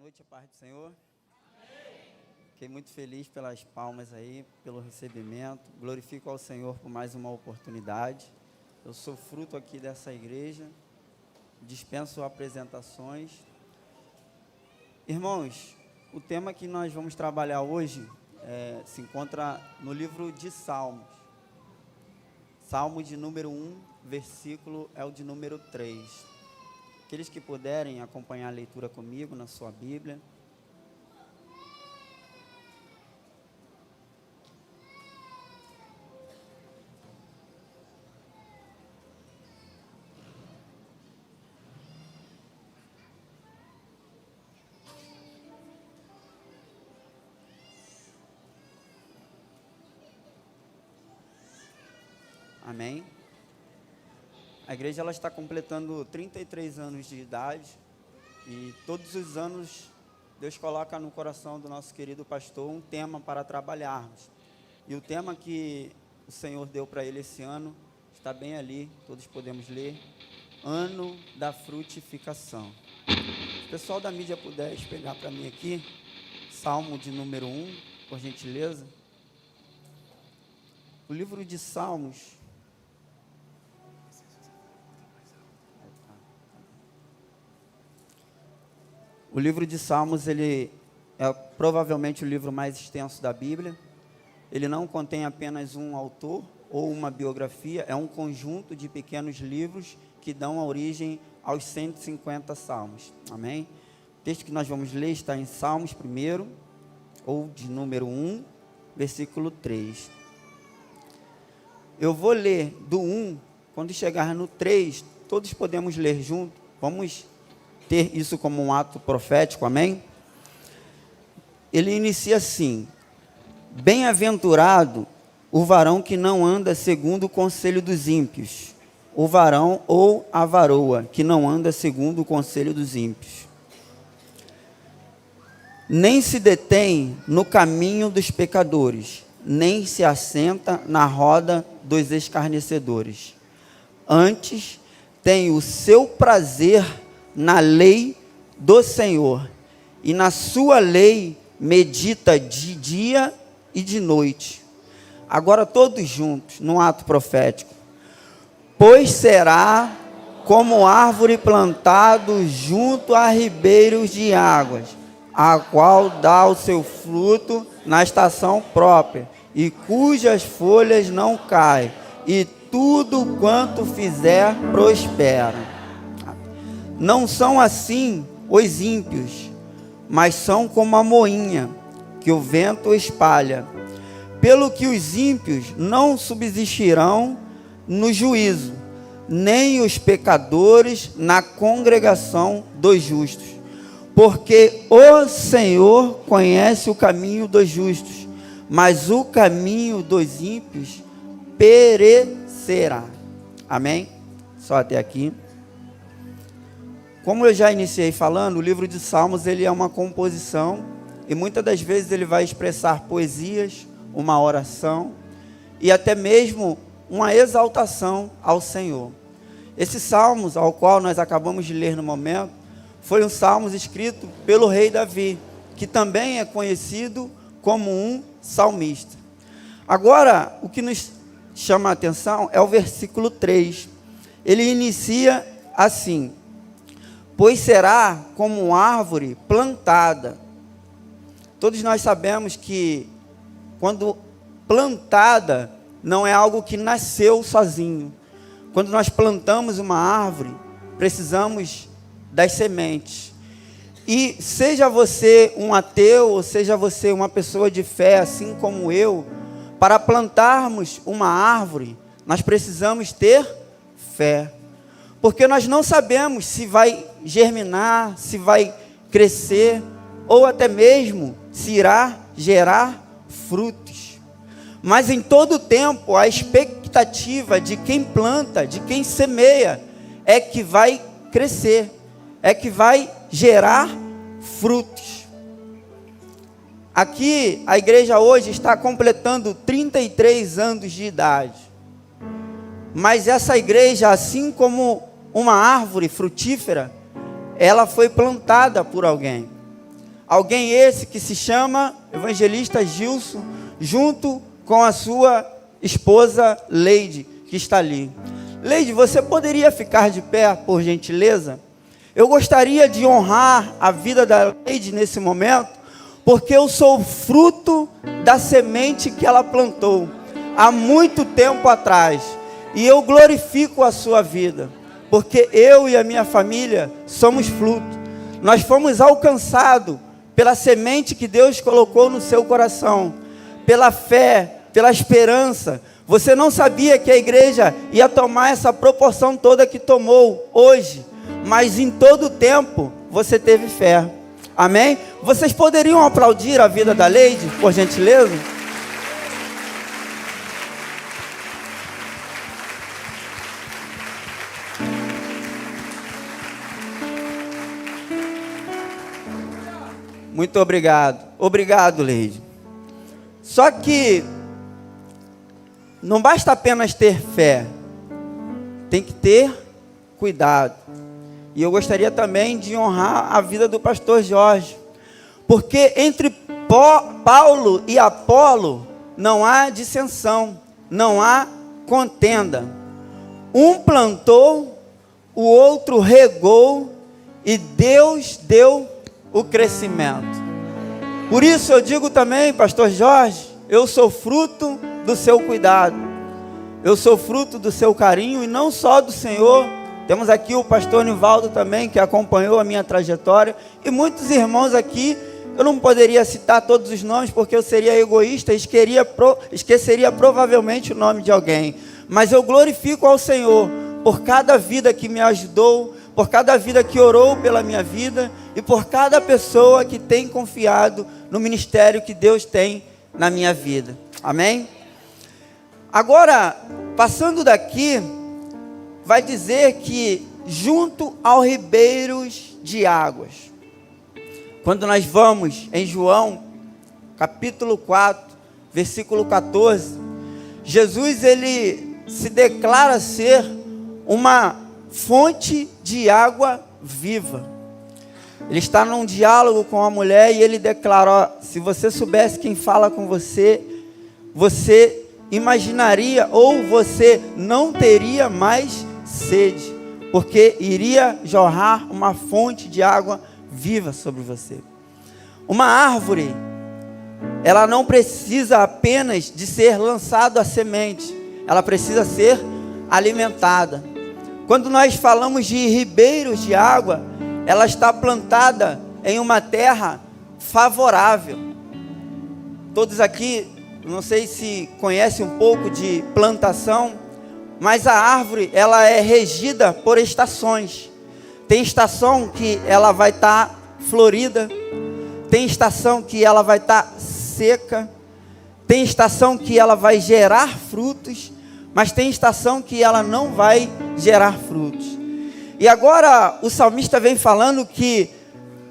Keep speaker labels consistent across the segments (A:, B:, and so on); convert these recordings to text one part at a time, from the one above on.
A: noite, a paz do Senhor. Fiquei muito feliz pelas palmas aí, pelo recebimento. Glorifico ao Senhor por mais uma oportunidade. Eu sou fruto aqui dessa igreja. Dispenso apresentações. Irmãos, o tema que nós vamos trabalhar hoje se encontra no livro de Salmos. Salmo de número 1, versículo é o de número 3. Aqueles que puderem acompanhar a leitura comigo na sua Bíblia. Amém? A igreja ela está completando 33 anos de idade e todos os anos Deus coloca no coração do nosso querido pastor um tema para trabalharmos. E o tema que o Senhor deu para ele esse ano está bem ali, todos podemos ler: Ano da Frutificação. Se o pessoal da mídia puder espelhar para mim aqui, Salmo de número 1, por gentileza. O livro de Salmos... O livro de Salmos, ele é provavelmente o livro mais extenso da Bíblia. Ele não contém apenas um autor ou uma biografia, é um conjunto de pequenos livros que dão a origem aos 150 salmos. Amém? O texto que nós vamos ler está em Salmos 1, ou de número 1, versículo 3. Eu vou ler do 1, quando chegar no 3, todos podemos ler junto. Vamos ter isso como um ato profético, amém? Ele inicia assim: Bem-aventurado o varão que não anda segundo o conselho dos ímpios, o varão ou a varoa que não anda segundo o conselho dos ímpios, nem se detém no caminho dos pecadores, nem se assenta na roda dos escarnecedores. Antes tem o seu prazer na lei do Senhor, e na sua lei medita de dia e de noite. Agora todos juntos, num ato profético: Pois será como árvore plantado junto a ribeiros de águas, a qual dá o seu fruto na estação própria, e cujas folhas não caem, e tudo quanto fizer prospera. Não são assim os ímpios, mas são como a moinha que o vento espalha. Pelo que os ímpios não subsistirão no juízo, nem os pecadores na congregação dos justos. Porque o Senhor conhece o caminho dos justos, mas o caminho dos ímpios perecerá. Amém? Só até aqui. Como eu já iniciei falando, o livro de Salmos ele é uma composição, e muitas das vezes ele vai expressar poesias, uma oração e até mesmo uma exaltação ao Senhor. Esse Salmos, ao qual nós acabamos de ler no momento, foi um Salmos escrito pelo rei Davi, que também é conhecido como um salmista. Agora, o que nos chama a atenção é o versículo 3. Ele inicia assim: Pois será como árvore plantada. Todos nós sabemos que quando plantada, não é algo que nasceu sozinho. Quando nós plantamos uma árvore, precisamos das sementes. E seja você um ateu, ou seja você uma pessoa de fé, assim como eu, para plantarmos uma árvore, nós precisamos ter fé. Porque nós não sabemos se vai germinar, se vai crescer, ou até mesmo se irá gerar frutos. Mas em todo tempo, a expectativa de quem planta, de quem semeia, é que vai crescer, é que vai gerar frutos. Aqui, a igreja hoje está completando 33 anos de idade. Mas essa igreja, assim como uma árvore frutífera, ela foi plantada por alguém. Alguém esse que se chama evangelista Gilson, junto com a sua esposa Leide, que está ali. Leide, você poderia ficar de pé, por gentileza? Eu gostaria de honrar a vida da Leide nesse momento, porque eu sou fruto da semente que ela plantou há muito tempo atrás. E eu glorifico a sua vida, porque eu e a minha família somos fruto. Nós fomos alcançados pela semente que Deus colocou no seu coração, pela fé, pela esperança. Você não sabia que a igreja ia tomar essa proporção toda que tomou hoje, mas em todo o tempo você teve fé. Amém? Vocês poderiam aplaudir a vida da Leide, por gentileza? Muito obrigado. Obrigado, Leide. Só que não basta apenas ter fé, tem que ter cuidado. E eu gostaria também de honrar a vida do pastor Jorge, porque entre Paulo e Apolo não há dissensão, não há contenda. Um plantou, o outro regou, e Deus deu o crescimento. Por isso eu digo também, pastor Jorge, eu sou fruto do seu cuidado, eu sou fruto do seu carinho, e não só do Senhor. Temos aqui o pastor Nivaldo também, que acompanhou a minha trajetória, e muitos irmãos aqui. Eu não poderia citar todos os nomes, porque eu seria egoísta e esqueceria provavelmente o nome de alguém. Mas eu glorifico ao Senhor por cada vida que me ajudou, por cada vida que orou pela minha vida, e por cada pessoa que tem confiado no ministério que Deus tem na minha vida. Amém? Agora, passando daqui, vai dizer que junto aos ribeiros de águas. Quando nós vamos em João, capítulo 4, versículo 14, Jesus, ele se declara ser uma fonte de água viva. Ele está num diálogo com a mulher e ele declara: ó, se você soubesse quem fala com você, você imaginaria, ou você não teria mais sede, porque iria jorrar uma fonte de água viva sobre você. Uma árvore, ela não precisa apenas de ser lançada a semente, ela precisa ser alimentada. Quando nós falamos de ribeiros de água, ela está plantada em uma terra favorável. Todos aqui, não sei se conhecem um pouco de plantação, mas a árvore, ela é regida por estações. Tem estação que ela vai estar florida, tem estação que ela vai estar seca, tem estação que ela vai gerar frutos, mas tem estação que ela não vai gerar frutos. E agora o salmista vem falando que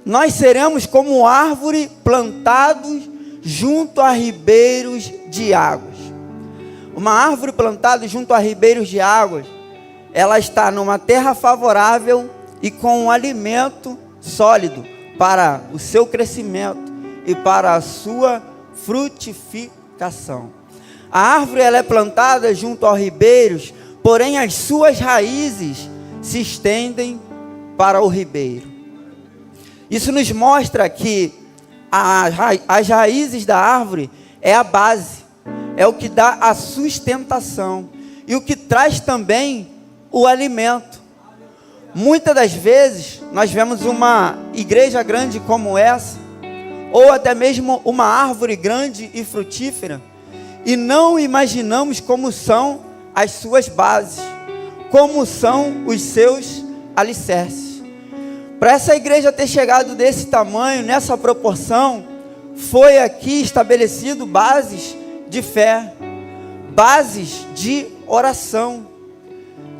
A: nós seremos como árvore plantados junto a ribeiros de águas. Uma árvore plantada junto a ribeiros de águas, ela está numa terra favorável e com um alimento sólido para o seu crescimento e para a sua frutificação. A árvore, ela é plantada junto aos ribeiros, porém as suas raízes se estendem para o ribeiro. Isso nos mostra que as raízes da árvore é a base, é o que dá a sustentação e o que traz também o alimento. Muitas das vezes nós vemos uma igreja grande como essa, ou até mesmo uma árvore grande e frutífera, e não imaginamos como são as suas bases, como são os seus alicerces. Para essa igreja ter chegado desse tamanho, nessa proporção, foi aqui estabelecido bases de fé, bases de oração,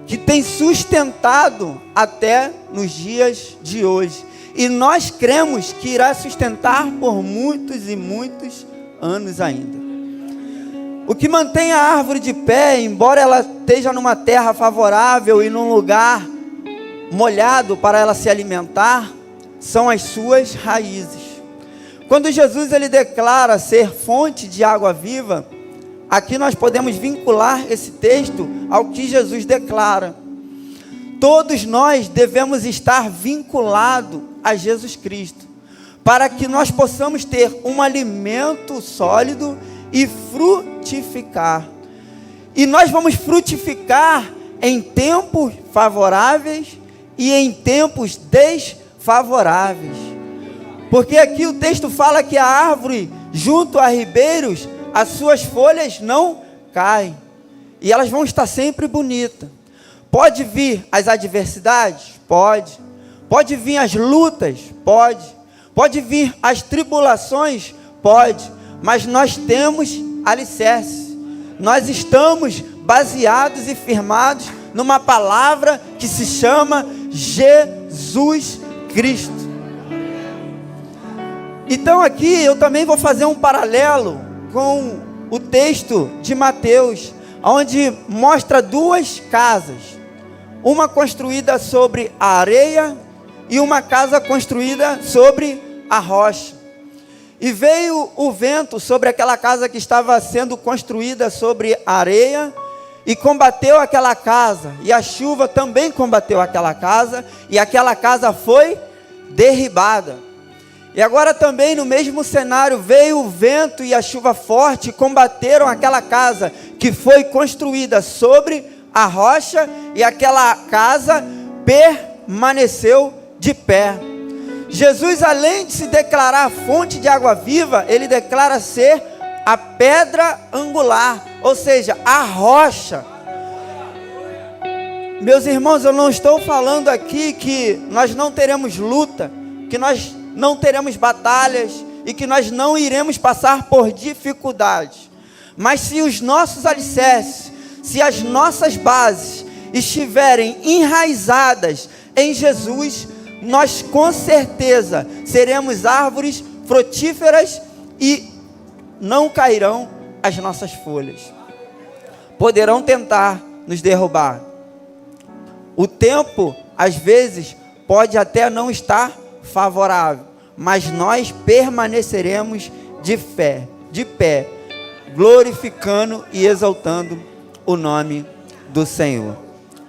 A: que tem sustentado até nos dias de hoje. E nós cremos que irá sustentar por muitos e muitos anos ainda. O que mantém a árvore de pé, embora ela esteja numa terra favorável e num lugar molhado para ela se alimentar, são as suas raízes. Quando Jesus ele declara ser fonte de água viva, aqui nós podemos vincular esse texto ao que Jesus declara. Todos nós devemos estar vinculados a Jesus Cristo, para que nós possamos ter um alimento sólido e frutificar. E nós vamos frutificar em tempos favoráveis e em tempos desfavoráveis. Porque aqui o texto fala que a árvore junto a ribeiros, as suas folhas não caem. E elas vão estar sempre bonitas. Pode vir as adversidades? Pode. Pode vir as lutas? Pode. Pode vir as tribulações? Pode. Mas nós temos alicerce. Nós estamos baseados e firmados numa palavra que se chama Jesus Cristo. Então aqui eu também vou fazer um paralelo com o texto de Mateus, onde mostra duas casas. Uma construída sobre a areia e uma casa construída sobre a rocha. E veio o vento sobre aquela casa que estava sendo construída sobre a areia e combateu aquela casa. E a chuva também combateu aquela casa e aquela casa foi derribada. E agora também no mesmo cenário veio o vento e a chuva forte e combateram aquela casa que foi construída sobre a rocha e aquela casa permaneceu de pé. Jesus, além de se declarar fonte de água viva, ele declara ser a pedra angular, ou seja, a rocha. Meus irmãos, eu não estou falando aqui que nós não teremos luta, que nós não teremos batalhas e que nós não iremos passar por dificuldades. Mas se os nossos alicerces, se as nossas bases estiverem enraizadas em Jesus, nós com certeza seremos árvores frutíferas e não cairão as nossas folhas. Poderão tentar nos derrubar. O tempo, às vezes, pode até não estar favorável, mas nós permaneceremos de pé, glorificando e exaltando o nome do Senhor.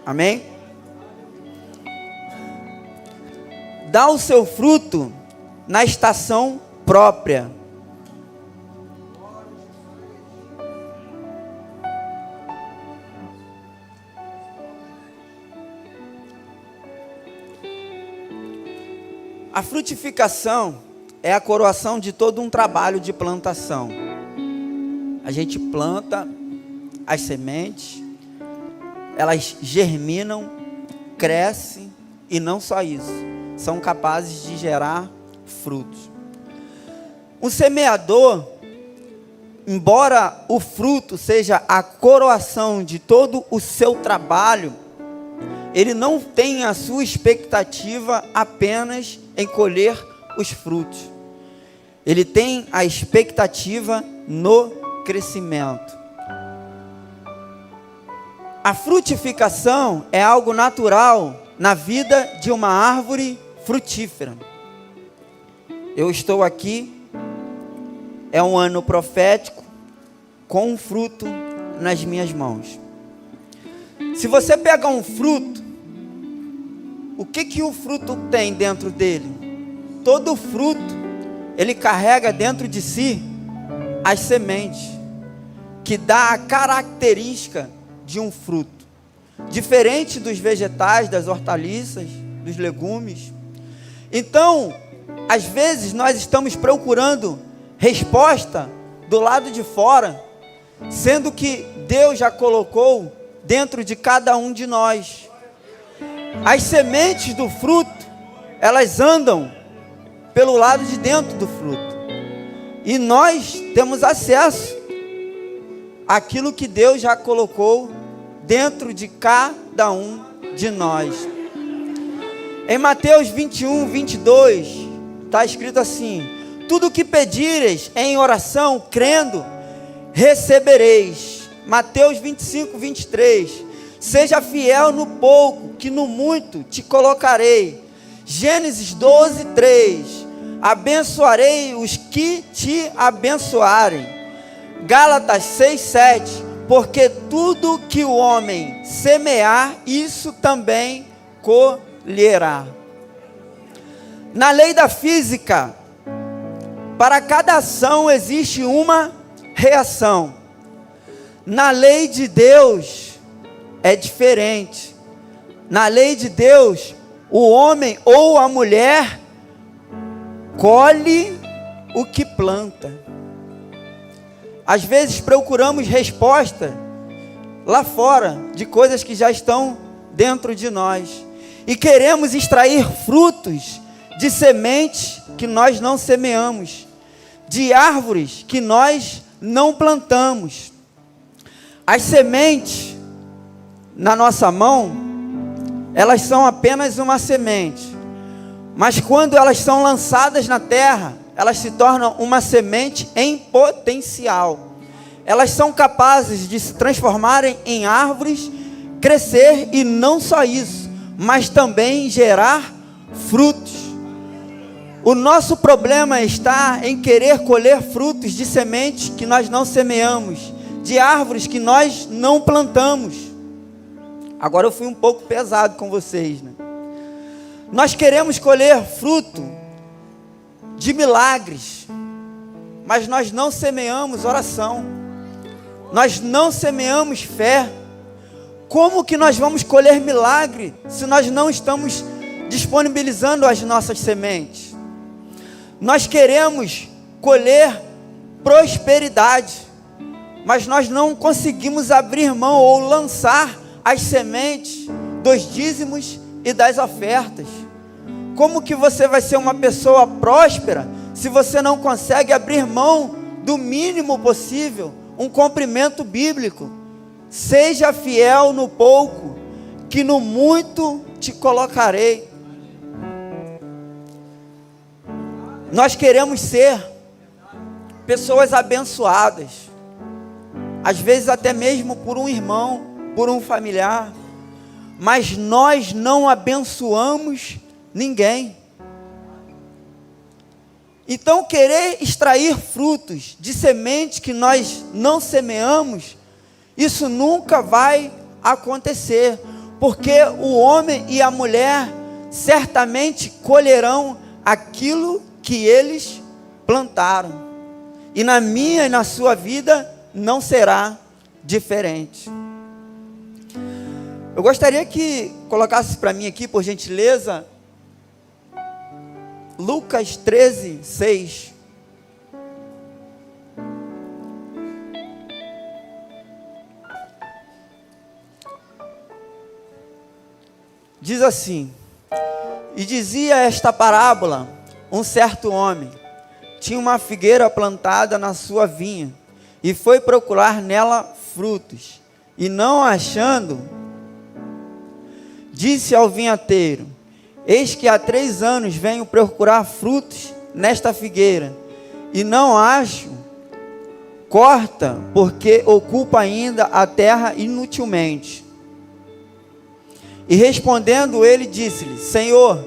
A: Amém? Dá o seu fruto na estação própria. A frutificação é a coroação de todo um trabalho de plantação. A gente planta as sementes, elas germinam, crescem e não só isso, são capazes de gerar frutos. Um semeador, embora o fruto seja a coroação de todo o seu trabalho, ele não tem a sua expectativa apenas em colher os frutos. Ele tem a expectativa no crescimento. A frutificação é algo natural na vida de uma árvore frutífera. Eu estou aqui, é um ano profético, com um fruto nas minhas mãos. Se você pegar um fruto, o que o fruto tem dentro dele? Todo fruto, ele carrega dentro de si as sementes, que dá a característica de um fruto. Diferente dos vegetais, das hortaliças, dos legumes. Então, às vezes nós estamos procurando resposta do lado de fora, sendo que Deus já colocou dentro de cada um de nós. As sementes do fruto, elas andam pelo lado de dentro do fruto. E nós temos acesso àquilo que Deus já colocou dentro de cada um de nós. Em Mateus 21, 22, está escrito assim: tudo o que pedires em oração, crendo, recebereis. Mateus 25, 23, seja fiel no pouco, que no muito te colocarei. Gênesis 12, 3, abençoarei os que te abençoarem. Gálatas 6:7, porque tudo que o homem semear, isso também colherá. Na lei da física, para cada ação existe uma reação. Na lei de Deus é diferente. Na lei de Deus, o homem ou a mulher colhe o que planta. Às vezes procuramos resposta lá fora de coisas que já estão dentro de nós e queremos extrair frutos de sementes que nós não semeamos, de árvores que nós não plantamos. As sementes na nossa mão, elas são apenas uma semente, mas quando elas são lançadas na terra, elas se tornam uma semente em potencial. Elas são capazes de se transformarem em árvores, crescer e não só isso, mas também gerar frutos. O nosso problema está em querer colher frutos de sementes que nós não semeamos, de árvores que nós não plantamos. Agora eu fui um pouco pesado com vocês, né? Nós queremos colher fruto de milagres, mas nós não semeamos oração, nós não semeamos fé. Como que nós vamos colher milagre se nós não estamos disponibilizando as nossas sementes? Nós queremos colher prosperidade, mas nós não conseguimos abrir mão ou lançar as sementes dos dízimos e das ofertas. Como que você vai ser uma pessoa próspera se você não consegue abrir mão do mínimo possível, um cumprimento bíblico? Seja fiel no pouco, que no muito te colocarei. Nós queremos ser pessoas abençoadas, às vezes até mesmo por um irmão, por um familiar, mas nós não abençoamos ninguém. Então, querer extrair frutos de sementes que nós não semeamos, isso nunca vai acontecer, porque o homem e a mulher certamente colherão aquilo que eles plantaram, e na minha e na sua vida não será diferente. Eu gostaria que colocasse para mim aqui, por gentileza, Lucas 13:6. Diz assim: e dizia esta parábola: um certo homem tinha uma figueira plantada na sua vinha, e foi procurar nela frutos, e não achando, disse ao vinhateiro: eis que há 3 anos venho procurar frutos nesta figueira, e não acho, corta, porque ocupa ainda a terra inutilmente. E respondendo ele, disse-lhe: Senhor,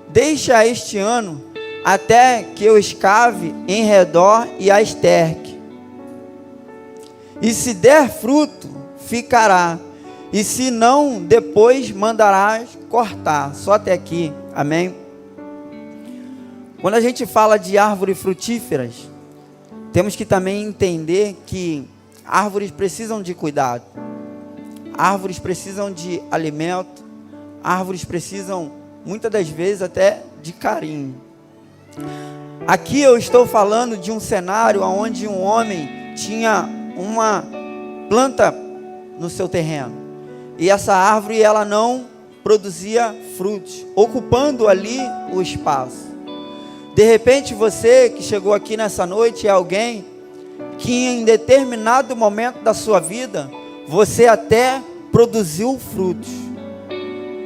A: deixa este ano, até que eu escave em redor e a esterque. E se der fruto, ficará, e se não, depois mandarás cortar. Só até aqui, amém? Quando a gente fala de árvores frutíferas, temos que também entender que árvores precisam de cuidado, árvores precisam de alimento, árvores precisam, muitas das vezes, até de carinho. Aqui eu estou falando de um cenário onde um homem tinha uma planta no seu terreno, e essa árvore ela não produzia frutos, ocupando ali o espaço. De repente você que chegou aqui nessa noite é alguém que em determinado momento da sua vida você até produziu frutos,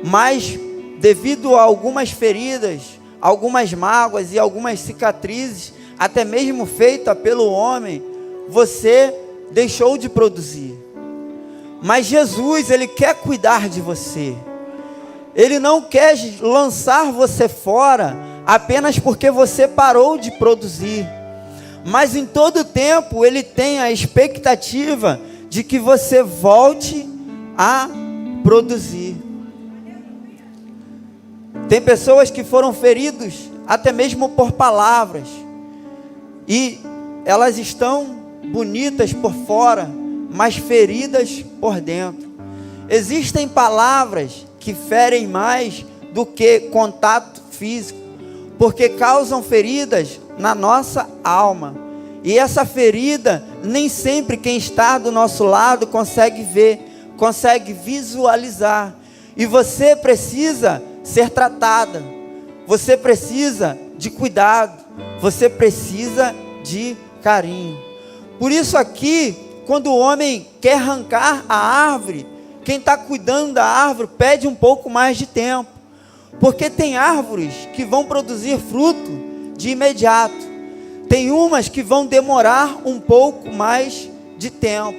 A: mas devido a algumas feridas, algumas mágoas e algumas cicatrizes, até mesmo feita pelo homem, você deixou de produzir. Mas Jesus, Ele quer cuidar de você. Ele não quer lançar você fora apenas porque você parou de produzir. Mas em todo tempo Ele tem a expectativa de que você volte a produzir. Tem pessoas que foram feridas até mesmo por palavras, e elas estão bonitas por fora, mas feridas por dentro. Existem palavras que ferem mais do que contato físico, porque causam feridas na nossa alma. E essa ferida, nem sempre quem está do nosso lado consegue ver, consegue visualizar. E você precisa ser tratada, você precisa de cuidado, você precisa de carinho. Por isso aqui, quando o homem quer arrancar a árvore, quem está cuidando da árvore pede um pouco mais de tempo, porque tem árvores que vão produzir fruto de imediato, tem umas que vão demorar um pouco mais de tempo,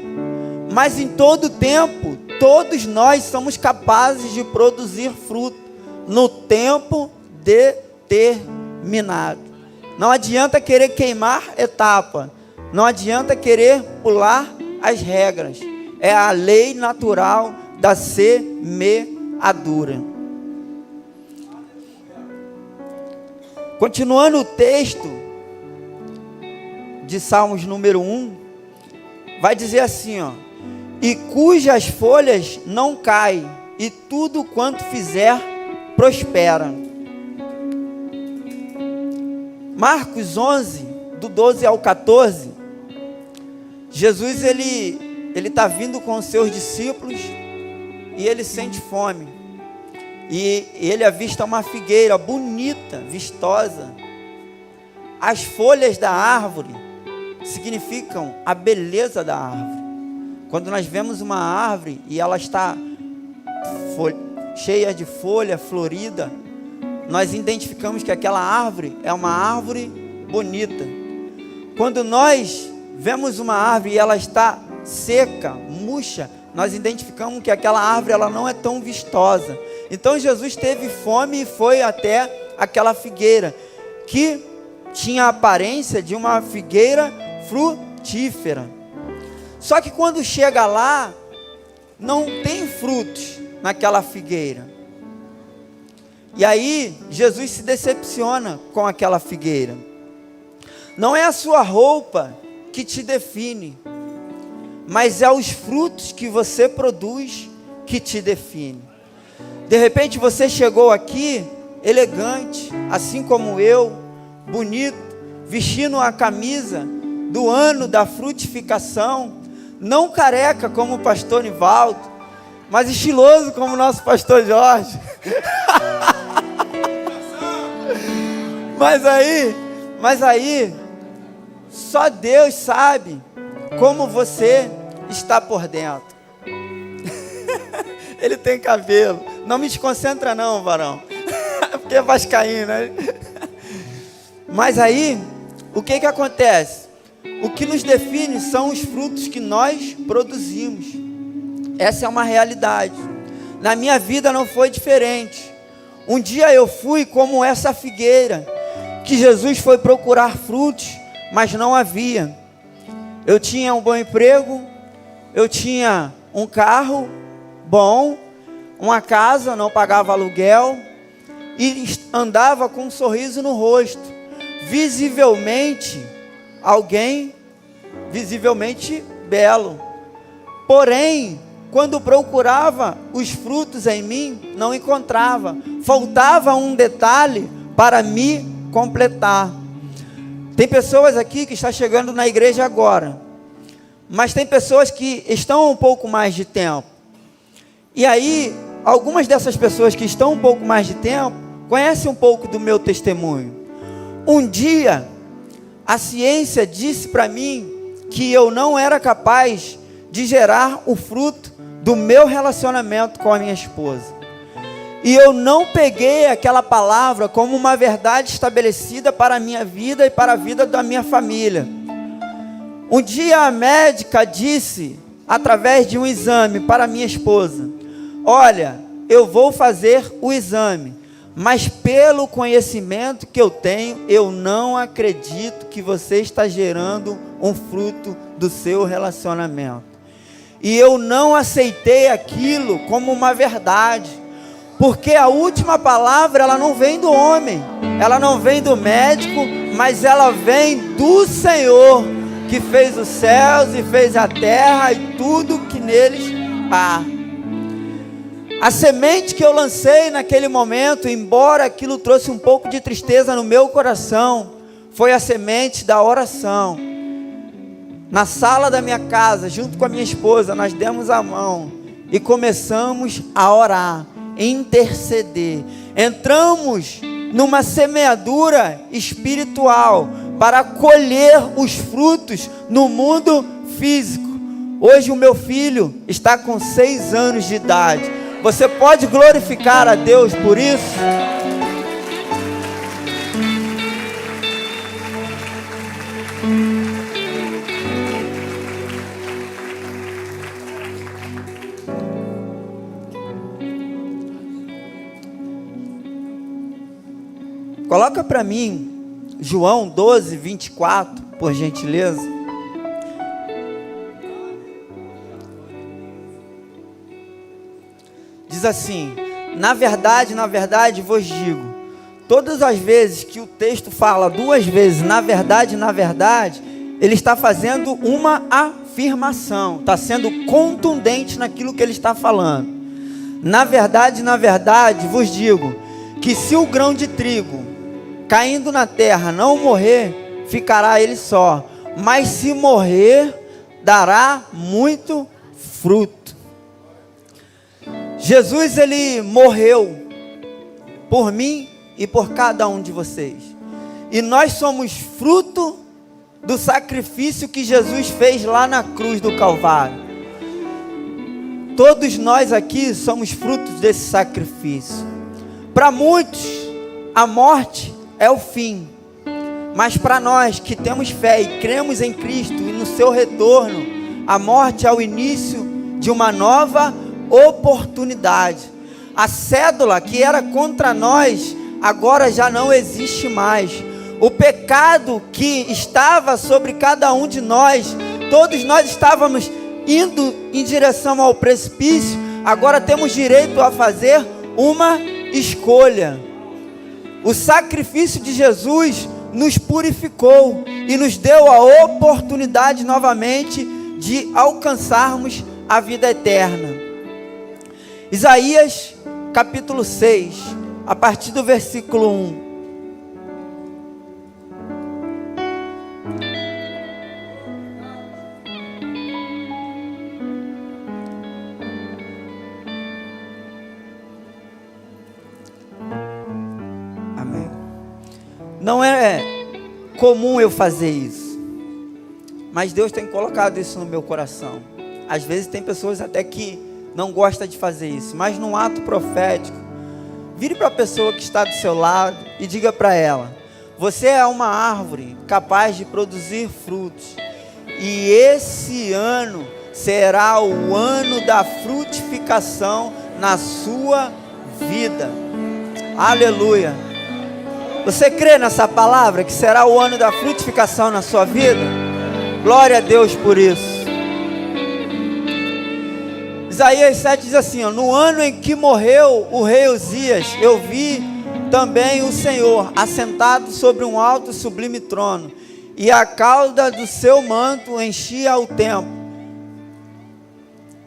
A: mas em todo tempo, todos nós somos capazes de produzir fruto, no tempo determinado. Não adianta querer queimar etapa, não adianta querer pular as regras, é a lei natural da semeadura. Continuando o texto de Salmos número 1, vai dizer assim, ó: e cujas folhas não caem, e tudo quanto fizer prospera. Marcos 11, do 12 ao 14, Jesus ele está vindo com os seus discípulos, e ele sente fome, e ele avista uma figueira bonita, vistosa. As folhas da árvore significam a beleza da árvore. Quando nós vemos uma árvore e ela está cheia de folha, florida, nós identificamos que aquela árvore é uma árvore bonita. Quando nós vemos uma árvore e ela está seca, murcha, nós identificamos que aquela árvore ela não é tão vistosa. Então Jesus teve fome e foi até aquela figueira, que tinha a aparência de uma figueira frutífera. Só que quando chega lá, não tem frutos naquela figueira. E aí Jesus se decepciona com aquela figueira. Não é a sua roupa que te define, mas é os frutos que você produz que te define. De repente você chegou aqui elegante, assim como eu, bonito, vestindo a camisa do ano da frutificação, não careca como o pastor Nivaldo, mas estiloso como o nosso pastor Jorge. Mas aí, só Deus sabe como você está por dentro. Ele tem cabelo. Não me desconcentra não, varão. Porque é vascaíno, né? Mas aí, o que acontece? O que nos define são os frutos que nós produzimos. Essa é uma realidade. Na minha vida não foi diferente. Um dia eu fui como essa figueira, que Jesus foi procurar frutos, mas não havia. Eu tinha um bom emprego, eu tinha um carro bom, uma casa, não pagava aluguel, e andava com um sorriso no rosto. Visivelmente, alguém visivelmente belo. Porém, quando procurava os frutos em mim, não encontrava. Faltava um detalhe para me completar. Tem pessoas aqui que estão chegando na igreja agora, mas tem pessoas que estão um pouco mais de tempo. E aí, algumas dessas pessoas que estão um pouco mais de tempo, conhecem um pouco do meu testemunho. Um dia, a ciência disse para mim que eu não era capaz de gerar o fruto do meu relacionamento com a minha esposa. E eu não peguei aquela palavra como uma verdade estabelecida para a minha vida e para a vida da minha família. Um dia a médica disse, através de um exame para a minha esposa: olha, eu vou fazer o exame, mas pelo conhecimento que eu tenho, eu não acredito que você está gerando um fruto do seu relacionamento. E eu não aceitei aquilo como uma verdade, porque a última palavra, ela não vem do homem, ela não vem do médico, mas ela vem do Senhor, que fez os céus e fez a terra e tudo que neles há. A semente que eu lancei naquele momento, embora aquilo trouxe um pouco de tristeza no meu coração, foi a semente da oração. Na sala da minha casa, junto com a minha esposa, nós demos a mão e começamos a orar, interceder. Entramos numa semeadura espiritual para colher os frutos no mundo físico. Hoje o meu filho está com 6 anos de idade. Você pode glorificar a Deus por isso? Coloca para mim João 12, 24, por gentileza. Diz assim: na verdade vos digo. Todas as vezes que o texto fala 2 vezes, na verdade, ele está fazendo uma afirmação, está sendo contundente naquilo que ele está falando. Na verdade vos digo, que se o grão de trigo caindo na terra não morrer, ficará ele só, mas se morrer, dará muito fruto. Jesus, ele morreu por mim e por cada um de vocês, e nós somos fruto do sacrifício que Jesus fez lá na cruz do Calvário. Todos nós aqui somos frutos desse sacrifício. Para muitos, a morte é o fim, mas para nós que temos fé e cremos em Cristo e no seu retorno, a morte é o início de uma nova oportunidade. A cédula que era contra nós, agora já não existe mais. O pecado que estava sobre cada um de nós, todos nós estávamos indo em direção ao precipício, agora temos direito a fazer uma escolha. O sacrifício de Jesus nos purificou e nos deu a oportunidade novamente de alcançarmos a vida eterna. Isaías capítulo 6, a partir do versículo 1. Amém. Não é comum eu fazer isso, mas Deus tem colocado isso no meu coração. Às vezes tem pessoas até que não gosta de fazer isso, mas num ato profético, vire para a pessoa que está do seu lado e diga para ela: você é uma árvore capaz de produzir frutos, e esse ano será o ano da frutificação na sua vida. Aleluia. Você crê nessa palavra, que será o ano da frutificação na sua vida? Glória a Deus por isso. Isaías 7 diz assim, ó: no ano em que morreu o rei Uzias, eu vi também o Senhor assentado sobre um alto e sublime trono, e a cauda do seu manto enchia o templo,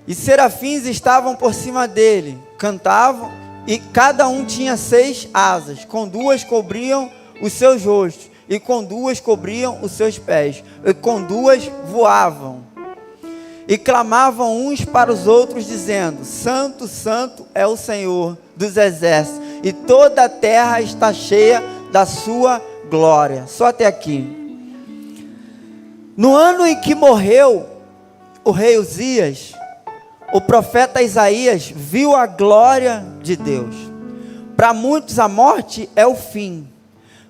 A: e serafins estavam por cima dele, cantavam, e cada um tinha 6 asas, com 2 cobriam os seus rostos, e com 2 cobriam os seus pés, e com 2 voavam. E clamavam uns para os outros, dizendo: Santo, Santo é o Senhor dos exércitos, e toda a terra está cheia da sua glória. Só até aqui. No ano em que morreu o rei Uzias, o profeta Isaías viu a glória de Deus. Para muitos a morte é o fim,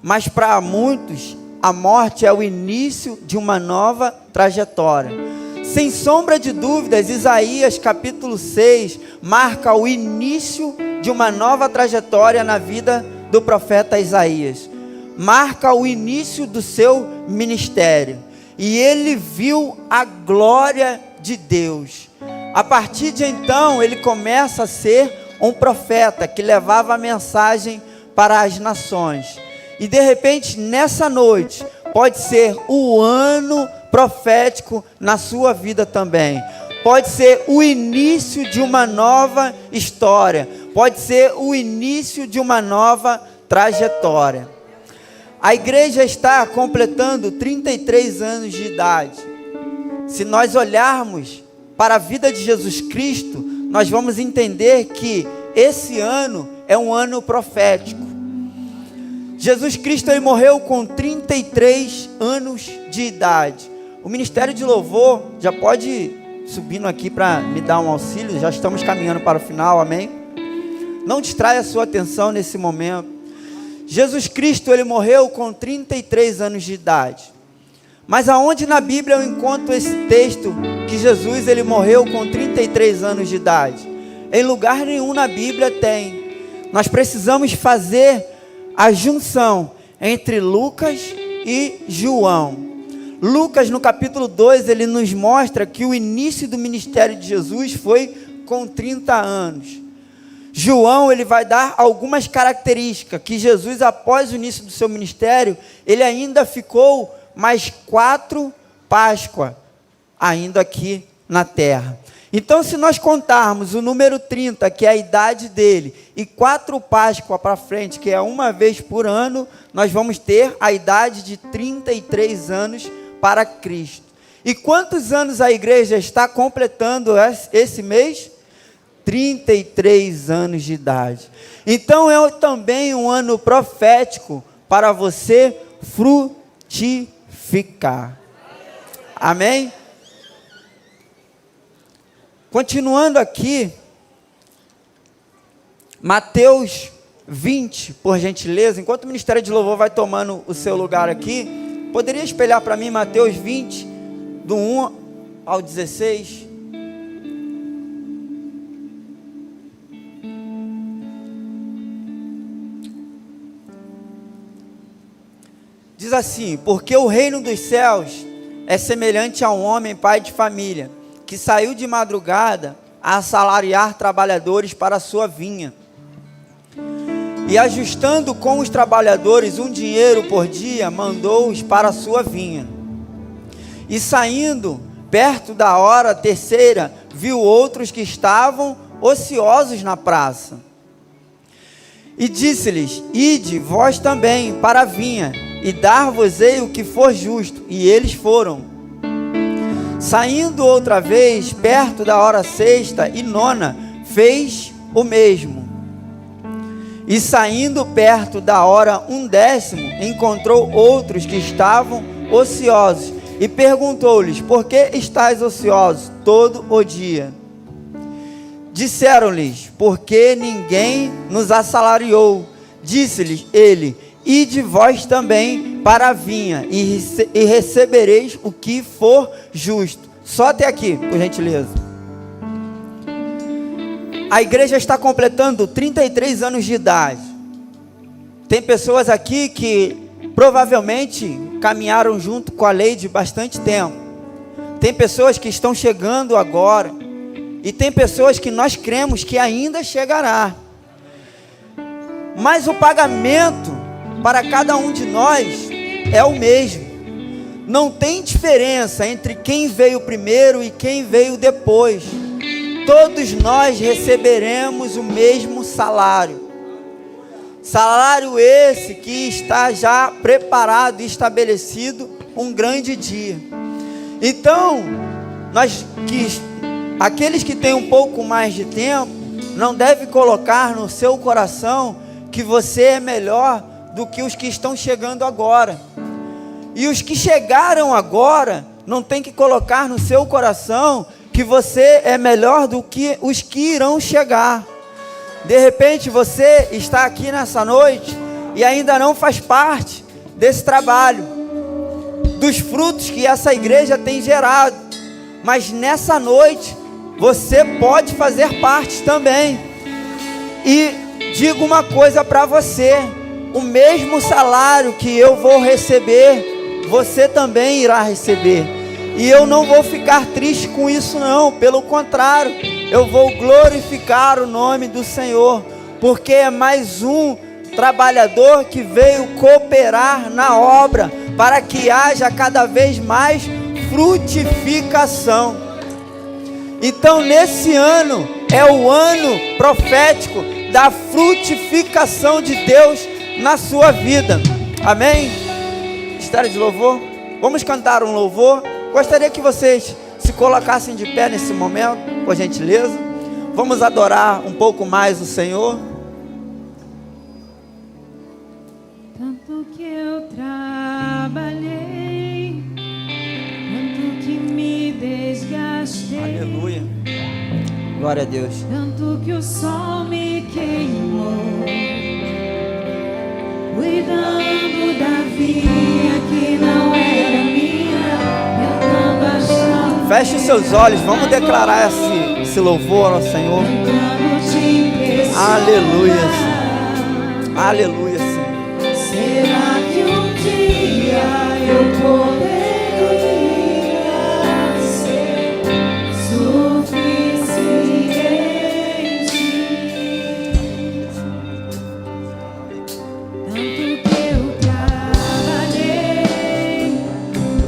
A: mas para muitos a morte é o início de uma nova trajetória. Sem sombra de dúvidas, Isaías capítulo 6 marca o início de uma nova trajetória na vida do profeta Isaías. Marca o início do seu ministério. E ele viu a glória de Deus. A partir de então, ele começa a ser um profeta que levava a mensagem para as nações. E de repente, nessa noite, pode ser o ano profético na sua vida também. Pode ser o início de uma nova história. Pode ser o início de uma nova trajetória. A igreja está completando 33 anos de idade. Se nós olharmos para a vida de Jesus Cristo, nós vamos entender que esse ano é um ano profético. Jesus Cristo, ele morreu com 33 anos de idade. O Ministério de Louvor já pode ir subindo aqui para me dar um auxílio. Já estamos caminhando para o final, amém? Não distraia a sua atenção nesse momento. Jesus Cristo, ele morreu com 33 anos de idade. Mas aonde na Bíblia eu encontro esse texto que Jesus, ele morreu com 33 anos de idade? Em lugar nenhum na Bíblia tem. Nós precisamos fazer a junção entre Lucas e João. Lucas, no capítulo 2, ele nos mostra que o início do ministério de Jesus foi com 30 anos. João, ele vai dar algumas características, que Jesus, após o início do seu ministério, ele ainda ficou mais 4 Páscoa, ainda aqui na terra. Então, se nós contarmos o número 30, que é a idade dele, e 4 Páscoa para frente, que é uma vez por ano, nós vamos ter a idade de 33 anos para Cristo. E quantos anos a igreja está completando esse mês? 33 anos de idade. Então é também um ano profético para você frutificar. Amém? Continuando aqui, Mateus 20, por gentileza, enquanto o Ministério de Louvor vai tomando o seu lugar aqui, poderia espelhar para mim Mateus 20, do 1 ao 16? Diz assim: porque o reino dos céus é semelhante a um homem pai de família, que saiu de madrugada a assalariar trabalhadores para a sua vinha. E ajustando com os trabalhadores um dinheiro por dia, mandou-os para a sua vinha. E saindo perto da hora terceira, viu outros que estavam ociosos na praça. E disse-lhes: ide vós também para a vinha, e dar-vos-ei o que for justo. E eles foram. Saindo outra vez, perto da hora sexta e nona, fez o mesmo. E saindo perto da hora 1/10, encontrou outros que estavam ociosos, e perguntou-lhes: por que estáis ociosos todo o dia? Disseram-lhes: porque ninguém nos assalariou. Disse-lhes ele: ide vós também para a vinha, e recebereis o que for justo. Só até aqui, por gentileza. A igreja está completando 33 anos de idade. Tem pessoas aqui que provavelmente caminharam junto com a lei de bastante tempo. Tem pessoas que estão chegando agora. E tem pessoas que nós cremos que ainda chegará. Mas o pagamento para cada um de nós é o mesmo. Não tem diferença entre quem veio primeiro e quem veio depois. Todos nós receberemos o mesmo salário. Salário esse que está já preparado e estabelecido um grande dia. Então, aqueles que têm um pouco mais de tempo, não devem colocar no seu coração que você é melhor do que os que estão chegando agora. E os que chegaram agora, não tem que colocar no seu coração que você é melhor do que os que irão chegar. De repente você está aqui nessa noite e ainda não faz parte desse trabalho, dos frutos que essa igreja tem gerado. mas nessa noite você pode fazer parte também. E digo uma coisa para você: o mesmo salário que eu vou receber, você também irá receber. E eu não vou ficar triste com isso não, pelo contrário, eu vou glorificar o nome do Senhor, porque é mais um trabalhador que veio cooperar na obra, para que haja cada vez mais frutificação. Então nesse ano, é o ano profético da frutificação de Deus na sua vida, amém? História de louvor, vamos cantar um louvor. Gostaria que vocês se colocassem de pé nesse momento, por gentileza. Vamos adorar um pouco mais o Senhor.
B: Tanto que eu trabalhei, tanto que me desgastei.
A: Aleluia, glória a Deus.
B: Tanto que o sol me queimou, cuidando da vinha que não era minha, tentando achar.
A: Feche os seus olhos, vamos declarar esse louvor ao Senhor. Aleluia, aleluia, Senhor.
B: Será que um dia eu poderia ser suficiente? Tanto que eu trabalhei,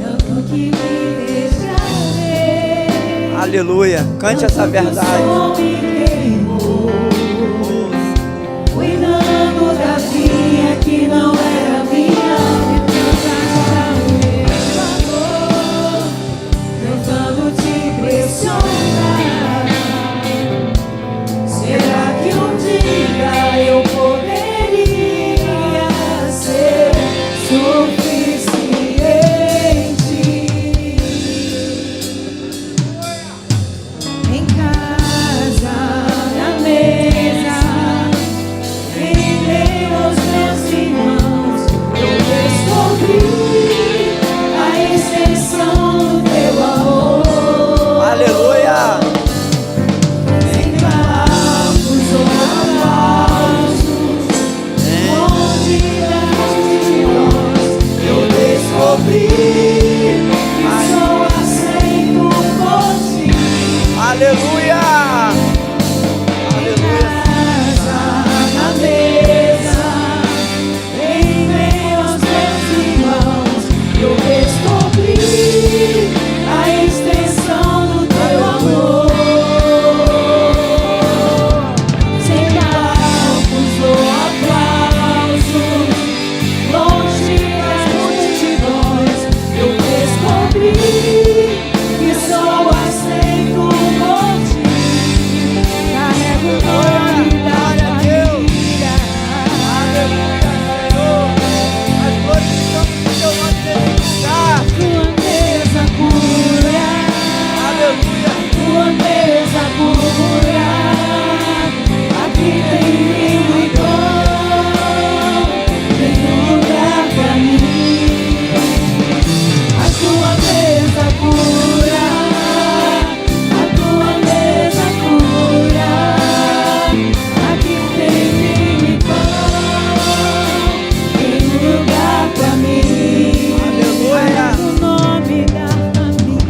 B: tanto que me desgastei.
A: Aleluia, cante essa verdade.
B: Cuidando da vinha que não era minha, tentando te impressionar. Será que um dia eu poderia ser suficiente? Em casa, na mesa, em meio aos meus irmãos, eu descobri a extensão do teu amor.
A: Aleluia.
B: Sem palcos ou aplausos, longe das multidões, eu descobri que sou aceito por ti.
A: Aleluia. Aleluia.
B: Na mesa, em meio aos meus irmãos, eu descobri a extensão do teu amor. Sem palcos ou aplausos, longe das multidões, eu descobri que sou aceito por ti. Carrego o nome da família.
A: Aleluia, Senhor. Nós glorificamos o teu nome nesse lugar.
B: Tua mesa cura.
A: Aleluia.
B: Tua mesa cura. Aqui tem vinho e pão, tem um lugar pra mim. A tua mesa cura. A tua mesa cura. Aqui tem vinho e pão, tem um lugar pra mim.
A: Aleluia.
B: O nome da família.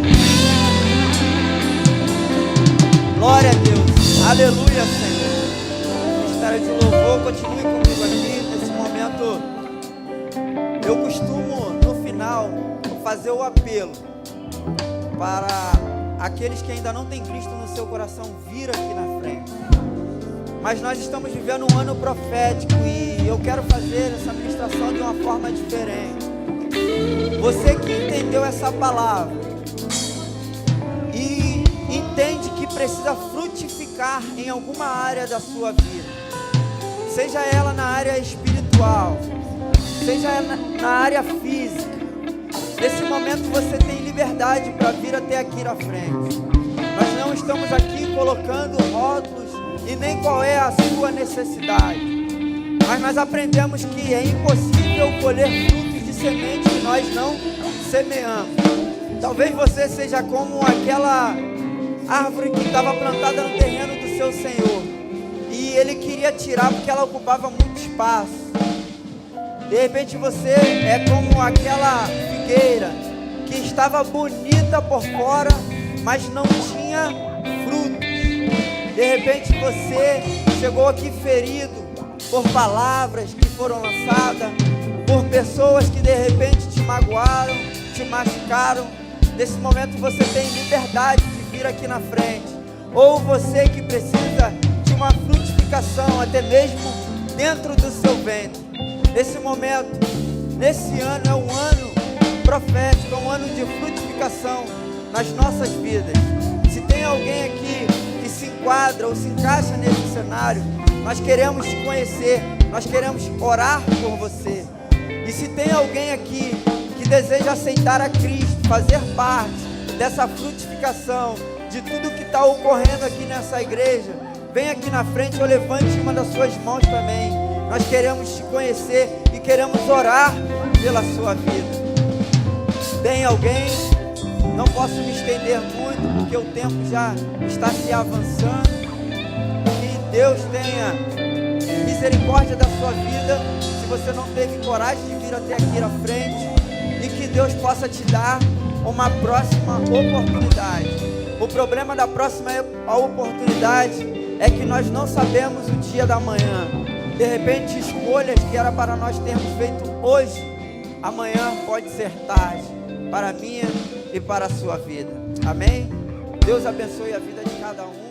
A: Glória a Deus. Aleluia, Senhor. Ministério de louvor, continue comigo aqui nesse momento. Eu costumo, no final, fazer o apelo para aqueles que ainda não têm Cristo no seu coração vir aqui na frente. Mas nós estamos vivendo um ano profético e eu quero fazer essa ministração de uma forma diferente. Você que entendeu essa palavra e entende que precisa frutificar em alguma área da sua vida, seja ela na área espiritual, seja ela na área física, nesse momento você tem liberdade para vir até aqui na frente. Nós não estamos aqui colocando rótulos e nem qual é a sua necessidade, mas nós aprendemos que é impossível colher frutos de semente que nós não semeamos. Talvez você seja como aquela árvore que estava plantada no terreno do seu Senhor, e Ele queria tirar porque ela ocupava muito espaço. De repente você é como aquela figueira que estava bonita por fora, mas não tinha frutos. De repente você chegou aqui ferido por palavras que foram lançadas, por pessoas que de repente te magoaram, te machucaram. Nesse momento você tem liberdade de vir aqui na frente. Ou você que precisa de uma frutificação, até mesmo dentro do seu ventre. Nesse momento, nesse ano é um ano profético, é um ano de frutificação nas nossas vidas. Se tem alguém aqui que se enquadra ou se encaixa nesse cenário, nós queremos te conhecer, nós queremos orar por você. E se tem alguém aqui que deseja aceitar a Cristo, fazer parte dessa frutificação, de tudo que está ocorrendo aqui nessa igreja, vem aqui na frente ou levante uma das suas mãos também. Nós queremos te conhecer e queremos orar pela sua vida. Tem alguém? Não posso me estender muito, porque o tempo já está se avançando. Que Deus tenha misericórdia da sua vida, se você não teve coragem de vir até aqui na frente, e que Deus possa te dar uma próxima oportunidade. O problema da próxima oportunidade é que nós não sabemos o dia da manhã. De repente, escolhas que era para nós termos feito hoje, amanhã pode ser tarde, para a minha e para a sua vida. Amém? Deus abençoe a vida de cada um.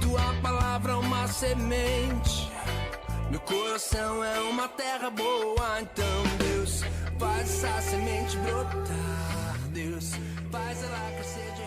C: Tua palavra é uma semente, meu coração é uma terra boa. Então Deus, faz essa semente brotar. Deus, faz ela crescer.